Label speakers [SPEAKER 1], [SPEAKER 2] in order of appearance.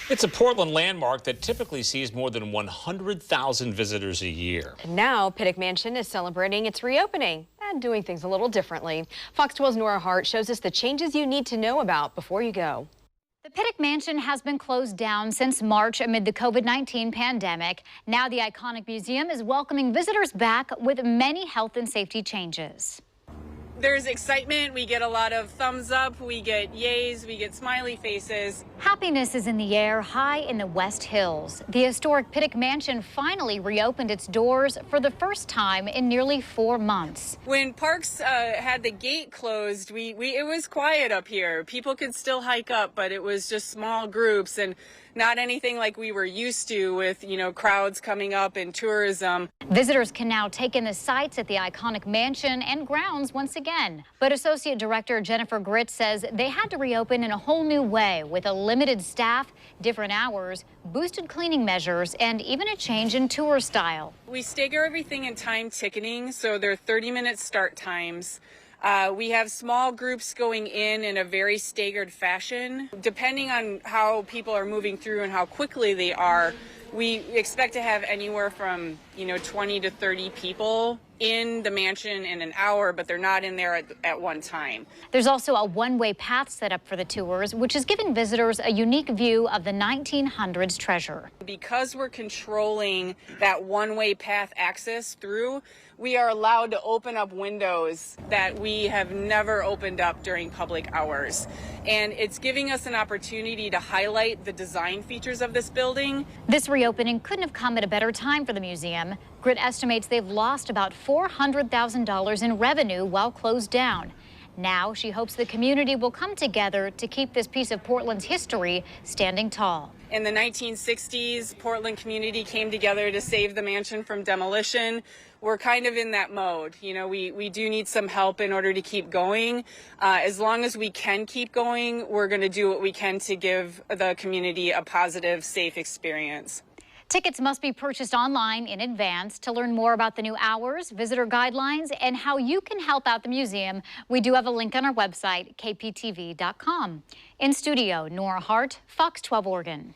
[SPEAKER 1] It's a Portland landmark that typically sees more than 100,000 visitors a year.
[SPEAKER 2] And now Pittock Mansion is celebrating its reopening and doing things a little differently. Fox 12's Nora Hart shows us the changes you need to know about before you go.
[SPEAKER 3] The Pittock Mansion has been closed down since March amid the COVID-19 pandemic. Now the iconic museum is welcoming visitors back with many health and safety changes.
[SPEAKER 4] There's excitement. We get a lot of thumbs up. We get yays. We get smiley faces.
[SPEAKER 3] Happiness is in the air high in the West Hills. The historic Pittock Mansion finally reopened its doors for the first time in nearly 4 months.
[SPEAKER 4] When Parks had the gate closed, it was quiet up here. People could still hike up, but it was just small groups and not anything like we were used to with, crowds coming up and tourism.
[SPEAKER 3] Visitors can now take in the sights at the iconic mansion and grounds once again. But Associate Director Jennifer GRITT says they had to reopen in a whole new way with a limited staff, different hours, boosted cleaning measures, and even a change in tour style.
[SPEAKER 4] We stagger everything in time ticketing, so there are 30-minute start times. We have small groups going in a very staggered fashion. Depending on how people are moving through and how quickly they are, we expect to have anywhere from 20 to 30 people in the mansion in an hour, but they're not in there at one time.
[SPEAKER 3] There's also a one-way path set up for the tours, which is giving visitors a unique view of the 1900s treasure.
[SPEAKER 4] Because we're controlling that one-way path access through, we are allowed to open up windows that we have never opened up during public hours. And it's giving us an opportunity to highlight the design features of this building.
[SPEAKER 3] This reopening couldn't have come at a better time for the museum. GRITT estimates they've lost about $400,000 in revenue while closed down. Now she hopes the community will come together to keep this piece of Portland's history standing tall.
[SPEAKER 4] In the 1960s, Portland community came together to save the mansion from demolition. We're kind of in that mode. We do need some help in order to keep going. As long as we can keep going, we're going to do what we can to give the community a positive, safe experience.
[SPEAKER 3] Tickets must be purchased online in advance. To learn more about the new hours, visitor guidelines, and how you can help out the museum, we do have a link on our website, kptv.com. In studio, Nora Hart, Fox 12 Oregon.